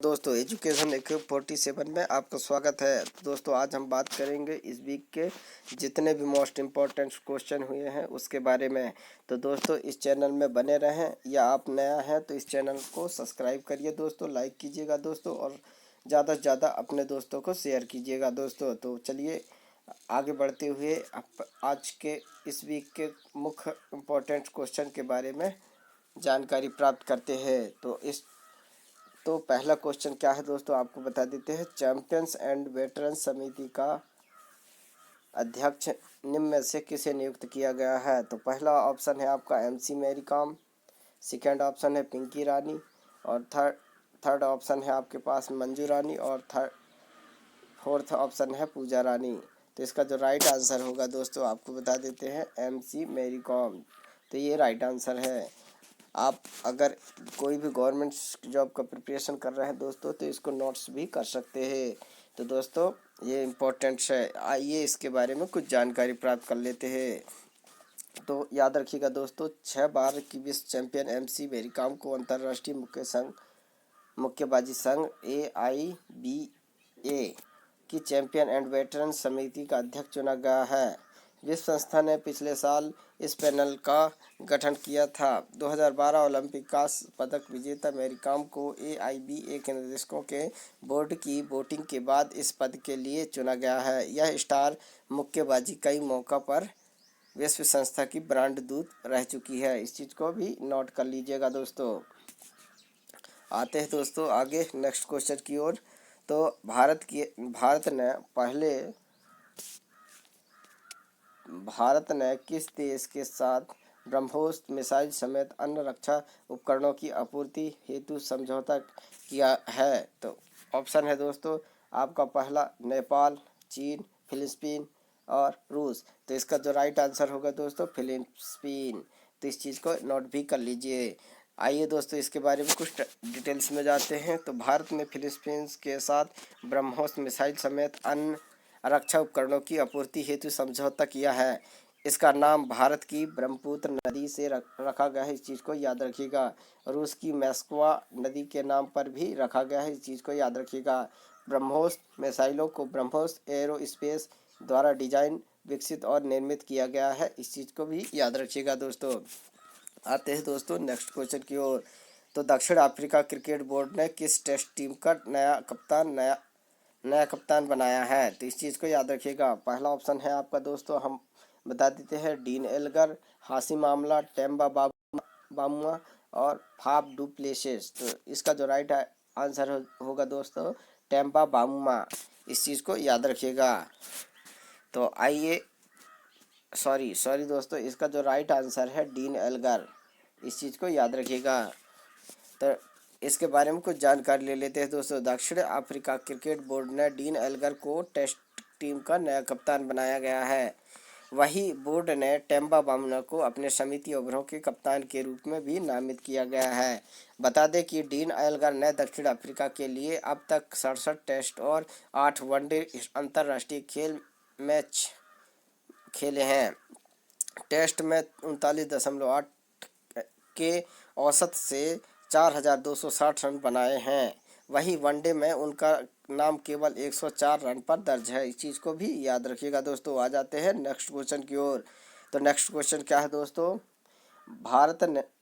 दोस्तों एजुकेशन एक 47 में आपका स्वागत है। दोस्तों आज हम बात करेंगे इस वीक के जितने भी मोस्ट इम्पोर्टेंट क्वेश्चन हुए हैं उसके बारे में। तो दोस्तों इस चैनल में बने रहें, या आप नया हैं तो इस चैनल को सब्सक्राइब करिए दोस्तों, लाइक कीजिएगा दोस्तों, और ज़्यादा से ज़्यादा अपने दोस्तों को शेयर कीजिएगा दोस्तों। तो चलिए आगे बढ़ते हुए आज के इस वीक के मुख्य इम्पोर्टेंट क्वेश्चन के बारे में जानकारी प्राप्त करते हैं। तो पहला क्वेश्चन क्या है दोस्तों, आपको बता देते हैं। चैंपियंस एंड वेटरन्स समिति का अध्यक्ष निम्न में से किसे नियुक्त किया गया है? तो पहला ऑप्शन है आपका MC Mary Kom, second option है पिंकी रानी, और थर्ड ऑप्शन है आपके पास मंजू रानी, और फोर्थ ऑप्शन है पूजा रानी। तो इसका जो राइट आंसर होगा दोस्तों आपको बता देते हैं MC मैरी कॉम। तो ये राइट आंसर है। आप अगर कोई भी गवर्नमेंट जॉब का प्रिपरेशन कर रहे हैं दोस्तों तो इसको नोट्स भी कर सकते हैं। तो दोस्तों ये इम्पोर्टेंट है, आइए इसके बारे में कुछ जानकारी प्राप्त कर लेते हैं। तो याद रखिएगा दोस्तों, 6 बार की विश्व चैंपियन MC मैरी कॉम को अंतर्राष्ट्रीय मुक्केबाजी संघ AIBA की चैंपियन एंड वेटरन समिति का अध्यक्ष चुना गया है। विश्व संस्था ने पिछले साल इस पैनल का गठन किया था। 2012 ओलंपिक कांस्य पदक विजेता मैरी कॉम को AIBA के निर्देशकों के बोर्ड की वोटिंग के बाद इस पद के लिए चुना गया है। यह स्टार मुक्केबाजी कई मौक़ों पर विश्व संस्था की ब्रांड दूत रह चुकी है। इस चीज़ को भी नोट कर लीजिएगा दोस्तों। आते हैं दोस्तों आगे नेक्स्ट क्वेश्चन की ओर। तो भारत ने किस देश के साथ ब्रह्मोस मिसाइल समेत अन्य रक्षा उपकरणों की आपूर्ति हेतु समझौता किया है? तो ऑप्शन है दोस्तों आपका पहला नेपाल, चीन, फिलिस्पीन और रूस। तो इसका जो राइट आंसर होगा दोस्तों फिलिस्पीन। तो इस चीज़ को नोट भी कर लीजिए। आइए दोस्तों इसके बारे में कुछ डिटेल्स में जाते हैं। तो भारत ने फिलीपींस के साथ ब्रह्मोस मिसाइल समेत अन्य रक्षा उपकरणों की आपूर्ति हेतु समझौता किया है। इसका नाम भारत की ब्रह्मपुत्र नदी से रखा गया है, इस चीज़ को याद रखिएगा। रूस की मैस्कवा नदी के नाम पर भी रखा गया है, इस चीज़ को याद रखिएगा। ब्रह्मोस मिसाइलों को ब्रह्मोस एरोस्पेस द्वारा डिजाइन, विकसित और निर्मित किया गया है, इस चीज़ को भी याद रखिएगा दोस्तों। आते हैं दोस्तों नेक्स्ट क्वेश्चन की ओर। तो दक्षिण अफ्रीका क्रिकेट बोर्ड ने किस टेस्ट टीम का नया कप्तान बनाया है? तो इस चीज़ को याद रखिएगा। पहला ऑप्शन है आपका दोस्तों, हम बता देते हैं, Dean Elgar, Hashim Amla, Temba Bavuma और फाफ डू प्लेसिस। तो इसका जो राइट आंसर होगा दोस्तों टेम्बा बामुआ, इस चीज़ को याद रखिएगा। तो आइए सॉरी दोस्तों, इसका जो राइट आंसर है डीन एल्गर, इस चीज़ को याद रखिएगा। तो इसके बारे में कुछ जानकारी ले लेते हैं दोस्तों। दक्षिण अफ्रीका क्रिकेट बोर्ड ने डीन एल्गर को टेस्ट टीम का नया कप्तान बनाया गया है। वही बोर्ड ने टेम्बा बामुना को अपने समिति ओवरों के कप्तान के रूप में भी नामित किया गया है। बता दें कि डीन एल्गर ने दक्षिण अफ्रीका के लिए अब तक 67 टेस्ट और 8 वनडे अंतर्राष्ट्रीय मैच खेले हैं। टेस्ट में 39.8 के औसत से 4,260 रन बनाए हैं। वहीं वनडे में उनका नाम केवल 104 रन पर दर्ज है, इस चीज़ को भी याद रखिएगा दोस्तों। आ जाते हैं नेक्स्ट क्वेश्चन की ओर। तो नेक्स्ट क्वेश्चन क्या है दोस्तों,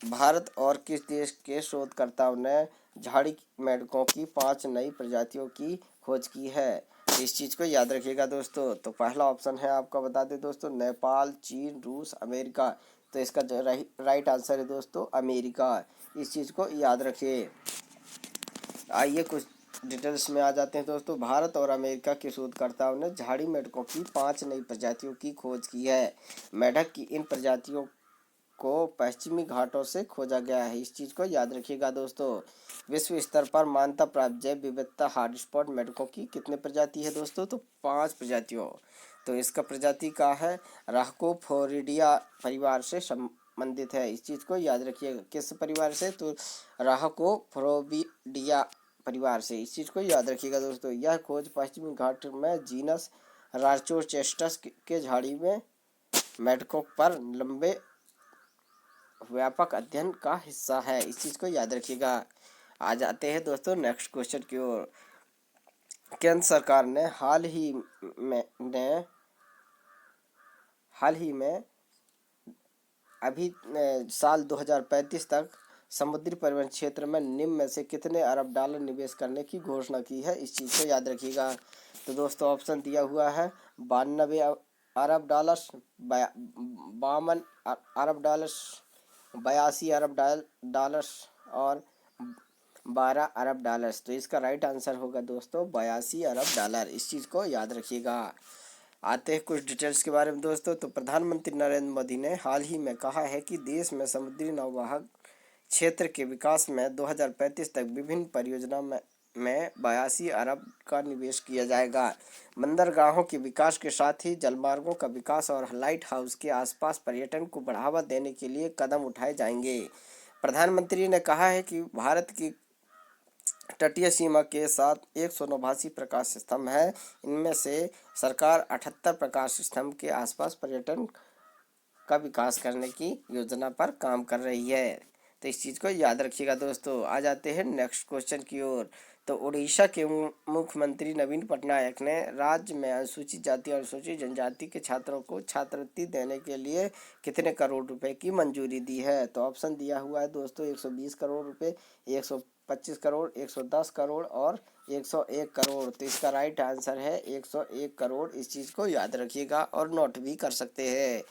भारत और किस देश के शोधकर्ताओं ने झाड़ी मेंढकों की 5 नई प्रजातियों की खोज की है? इस चीज़ को याद रखिएगा दोस्तों। तो पहला ऑप्शन है आपका बता दें दोस्तों नेपाल, चीन, रूस, अमेरिका। तो इसका जो राइट आंसर है दोस्तों अमेरिका, इस चीज़ को याद रखिए। आइए कुछ डिटेल्स में आ जाते हैं दोस्तों। भारत और अमेरिका के शोधकर्ताओं ने झाड़ी मेंढकों की 5 नई प्रजातियों की खोज की है। मेंढक की इन प्रजातियों को पश्चिमी घाटों से खोजा गया है, इस चीज़ को याद रखिएगा दोस्तों। विश्व स्तर पर मान्यता प्राप्त जैव विविधता हॉटस्पॉट मेंढकों की कितने प्रजाति है दोस्तों? तो 5 प्रजातियों। तो इसका प्रजाति का है राहकोफोरिडिया परिवार से संबंधित है, इस चीज़ को याद रखिएगा। किस परिवार से? तो राहकोफोरिडिया परिवार से, इस चीज़ को याद रखिएगा दोस्तों। यह खोज पश्चिमी घाट में जीनस राचोचेस्टस के झाड़ी में मेंढकों पर लंबे व्यापक अध्ययन का हिस्सा है, इस चीज़ को याद रखिएगा। आ जाते हैं दोस्तों नेक्स्ट क्वेश्चन की ओर। केंद्र सरकार ने हाल ही में अभी साल 2035 तक समुद्री परिवहन क्षेत्र में निम्न में से कितने अरब डॉलर निवेश करने की घोषणा की है, इस चीज़ को याद रखिएगा। तो दोस्तों ऑप्शन दिया हुआ है 92 अरब डॉलर, 52 अरब डॉलर, 82 अरब डॉलर और 12 अरब डॉलर। तो इसका राइट आंसर होगा दोस्तों 82 अरब डॉलर, इस चीज़ को याद रखिएगा। आते हैं कुछ डिटेल्स के बारे में दोस्तों। तो प्रधानमंत्री नरेंद्र मोदी ने हाल ही में कहा है कि देश में समुद्री नौवाहक क्षेत्र के विकास में 2035 तक विभिन्न परियोजना में 82 अरब का निवेश किया जाएगा। बंदरगाहों के विकास के साथ ही जलमार्गों का विकास और लाइट हाउस के आसपास पर्यटन को बढ़ावा देने के लिए कदम उठाए जाएंगे। प्रधानमंत्री ने कहा है कि भारत की तटीय सीमा के साथ 189 प्रकाश स्तंभ हैं। इनमें से सरकार 78 प्रकाश स्तंभ के आसपास पर्यटन का विकास करने की योजना पर काम कर रही है। तो इस चीज़ को याद रखिएगा दोस्तों। आ जाते हैं नेक्स्ट क्वेश्चन की ओर। तो उड़ीसा के मुख्यमंत्री नवीन पटनायक ने राज्य में अनुसूचित जाति और अनुसूचित जनजाति के छात्रों को छात्रवृत्ति देने के लिए कितने करोड़ रुपए की मंजूरी दी है। तो ऑप्शन दिया हुआ है दोस्तों 120 करोड़ रुपए, 125 करोड़, 110 करोड़ और 101 करोड़। तो इसका राइट आंसर है 101 करोड़, इस चीज़ को याद रखिएगा और नोट भी कर सकते हैं।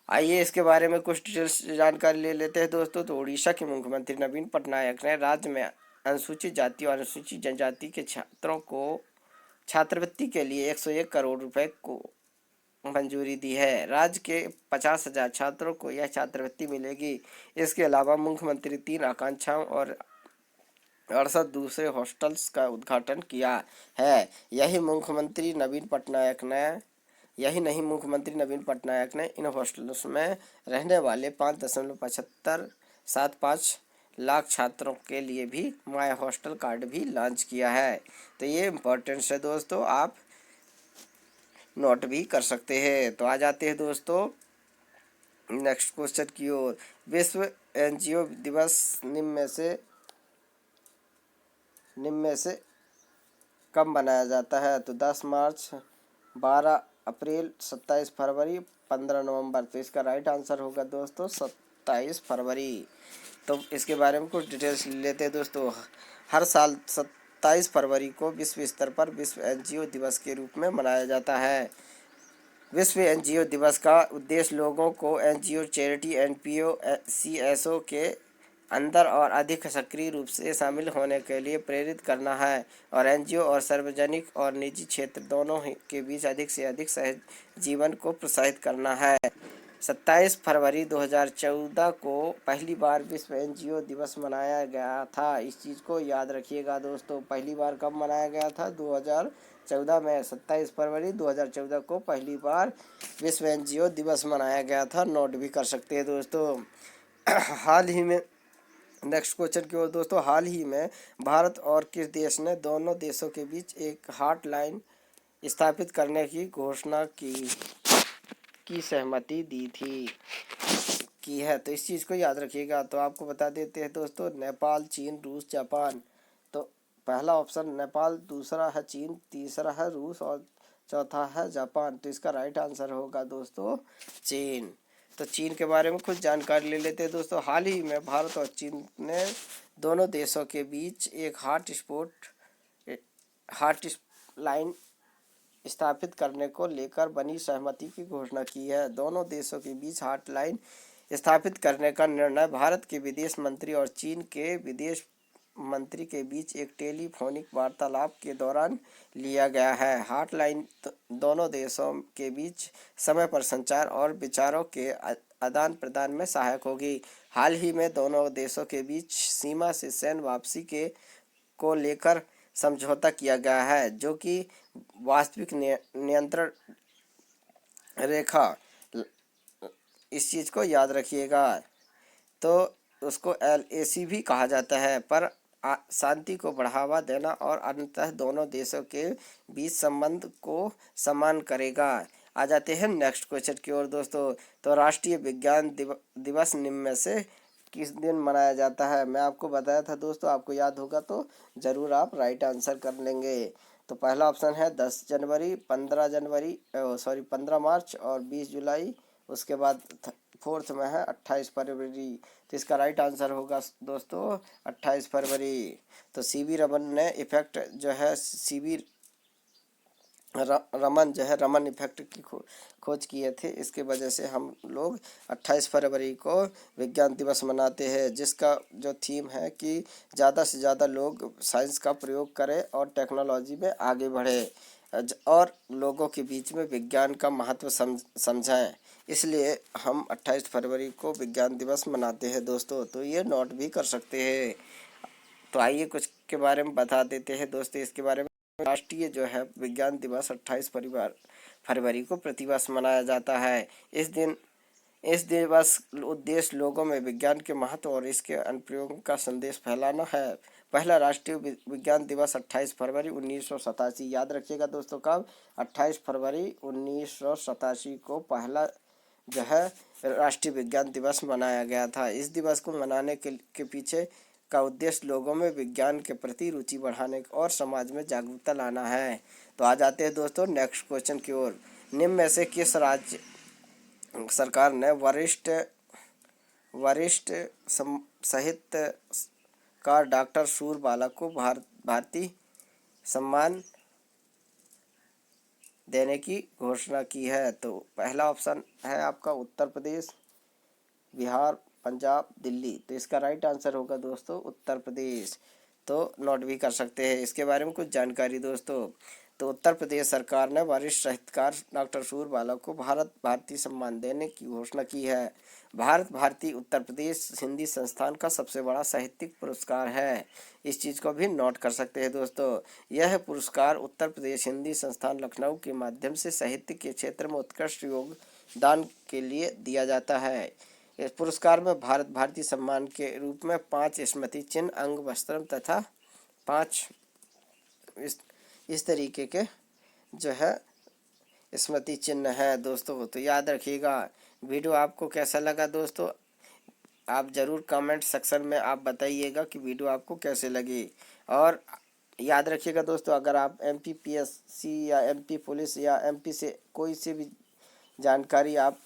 आइए इसके बारे में कुछ डिटेल्स जानकारी ले लेते हैं दोस्तों। तो उड़ीसा के मुख्यमंत्री नवीन पटनायक ने राज्य में अनुसूचित जाति और अनुसूचित जनजाति के छात्रों को छात्रवृत्ति के लिए 101 करोड़ रुपए को मंजूरी दी है। राज्य के 50,000 छात्रों को यह छात्रवृत्ति मिलेगी। इसके अलावा मुख्यमंत्री 3 आकांक्षाओं और 68 दूसरे हॉस्टल्स का उद्घाटन किया है। यही नहीं मुख्यमंत्री नवीन पटनायक ने इन हॉस्टल्स में रहने वाले 5.7575 लाख छात्रों के लिए भी माय हॉस्टल कार्ड भी लॉन्च किया है। तो ये इम्पोर्टेंट है दोस्तों, आप नोट भी कर सकते हैं। तो आ जाते हैं दोस्तों नेक्स्ट क्वेश्चन की ओर। विश्व एनजीओ दिवस निम्न में से कब मनाया जाता है। तो 10 मार्च, 12 अप्रैल, 27 फरवरी, 15 नवंबर। तो इसका राइट आंसर होगा दोस्तों 27 फरवरी। तो इसके बारे में कुछ डिटेल्स लेते हैं दोस्तों। हर साल 27 फरवरी को विश्व स्तर पर विश्व एनजीओ दिवस के रूप में मनाया जाता है। विश्व एनजीओ दिवस का उद्देश्य लोगों को एनजीओ, चैरिटी, एनपीओ, सीएसओ के अंदर और अधिक सक्रिय रूप से शामिल होने के लिए प्रेरित करना है और एनजीओ और सार्वजनिक और निजी क्षेत्र दोनों के बीच अधिक से अधिक सहजीवन को प्रोत्साहित करना है। 27 फरवरी 2014 को पहली बार विश्व एनजीओ दिवस मनाया गया था, इस चीज़ को याद रखिएगा दोस्तों। पहली बार कब मनाया गया था, 2014 में 27 फरवरी 2014 को पहली बार विश्व एनजीओ दिवस मनाया गया था, नोट भी कर सकते हैं दोस्तों। हाल ही में नेक्स्ट क्वेश्चन की ओर दोस्तों। हाल ही में भारत और किस देश ने दोनों देशों के बीच एक हॉटलाइन स्थापित करने की घोषणा की सहमति दी थी की है। तो इस चीज़ को याद रखिएगा। तो आपको बता देते हैं दोस्तों, नेपाल, चीन, रूस, जापान। तो पहला ऑप्शन नेपाल, दूसरा है चीन, तीसरा है रूस और चौथा है जापान। तो इसका राइट आंसर होगा दोस्तों चीन। तो चीन के बारे में कुछ जानकारी ले लेते हैं दोस्तों। हाल ही में भारत और चीन ने दोनों देशों के बीच एक हॉट लाइन स्थापित करने को लेकर बनी सहमति की घोषणा की है। दोनों देशों के बीच हॉटलाइन स्थापित करने का निर्णय भारत के विदेश मंत्री और चीन के विदेश मंत्री के बीच एक टेलीफोनिक वार्तालाप के दौरान लिया गया है। हॉटलाइन दोनों देशों के बीच समय पर संचार और विचारों के आदान प्रदान में सहायक होगी। हाल ही में दोनों देशों के बीच सीमा से सैन्य वापसी को लेकर समझौता किया गया है, जो कि वास्तविक नियंत्रण रेखा, इस चीज़ को याद रखिएगा। तो उसको LAC भी कहा जाता है, पर शांति को बढ़ावा देना और अंततः दोनों देशों के बीच संबंध को समान करेगा। आ जाते हैं नेक्स्ट क्वेश्चन की ओर दोस्तों। तो राष्ट्रीय विज्ञान दिवस निम्न में से किस दिन मनाया जाता है? मैं आपको बताया था दोस्तों, आपको याद होगा तो ज़रूर आप राइट आंसर कर लेंगे। तो पहला ऑप्शन है 10 जनवरी, 15 जनवरी, सॉरी 15 मार्च और 20 जुलाई। उसके बाद फोर्थ में है 28 फरवरी। तो इसका राइट आंसर होगा दोस्तों 28 फरवरी। तो सीवी रमन ने इफेक्ट जो है रमन जो है रमन इफेक्ट की खोज किए थे। इसके वजह से हम लोग 28 फरवरी को विज्ञान दिवस मनाते हैं, जिसका जो थीम है कि ज़्यादा से ज़्यादा लोग साइंस का प्रयोग करें और टेक्नोलॉजी में आगे बढ़े और लोगों के बीच में विज्ञान का महत्व समझाएं। इसलिए हम 28 फरवरी को विज्ञान दिवस मनाते हैं दोस्तों। तो ये नोट भी कर सकते हैं। तो आइए कुछ के बारे में बता देते हैं दोस्तों इसके बारे में। राष्ट्रीय जो है विज्ञान दिवस 28 फरवरी को प्रतिवर्ष मनाया जाता है। इस दिवस उद्देश्य लोगों में विज्ञान के महत्व और इसके अनुप्रयोग का संदेश फैलाना है। पहला राष्ट्रीय विज्ञान दिवस 28 फरवरी 1987। याद रखिएगा दोस्तों, कब? 28 फरवरी 1987 को पहला जो है राष्ट्रीय विज्ञान दिवस मनाया गया था। इस दिवस को मनाने के पीछे का उद्देश्य लोगों में विज्ञान के प्रति रुचि बढ़ाने और समाज में जागरूकता लाना है। तो आ जाते हैं दोस्तों नेक्स्ट क्वेश्चन की ओर। निम्न में से किस राज्य सरकार ने वरिष्ठ साहित्यकार डॉक्टर सूरबाला को भारतीय सम्मान देने की घोषणा की है? तो पहला ऑप्शन है आपका उत्तर प्रदेश, बिहार, पंजाब, दिल्ली। तो इसका राइट आंसर होगा दोस्तों उत्तर प्रदेश। तो नोट भी कर सकते हैं। इसके बारे में कुछ जानकारी दोस्तों। तो उत्तर प्रदेश सरकार ने वरिष्ठ साहित्यकार डॉक्टर सूरबाला को भारतीय सम्मान देने की घोषणा की है। भारत भारती उत्तर प्रदेश हिंदी संस्थान का सबसे बड़ा साहित्यिक पुरस्कार है। इस चीज़ को भी नोट कर सकते हैं दोस्तों। यह पुरस्कार उत्तर प्रदेश हिंदी संस्थान लखनऊ के माध्यम से साहित्य के क्षेत्र में उत्कृष्ट योगदान के लिए दिया जाता है। इस पुरस्कार में भारत भारती सम्मान के रूप में 5 स्मृति चिन्ह, अंग वस्त्रम तथा 5 इस तरीके के जो है स्मृति चिन्ह है दोस्तों। तो याद रखिएगा। वीडियो आपको कैसा लगा दोस्तों? आप ज़रूर कमेंट सेक्शन में आप बताइएगा कि वीडियो आपको कैसे लगी। और याद रखिएगा दोस्तों, अगर आप MPPSC या MP पुलिस या MP से कोई से भी जानकारी आप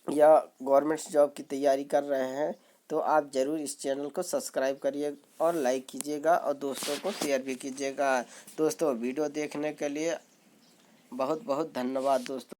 या गवर्नमेंट जॉब की तैयारी कर रहे हैं तो आप ज़रूर इस चैनल को सब्सक्राइब करिए और लाइक कीजिएगा और दोस्तों को शेयर भी कीजिएगा। दोस्तों वीडियो देखने के लिए बहुत बहुत धन्यवाद दोस्तों।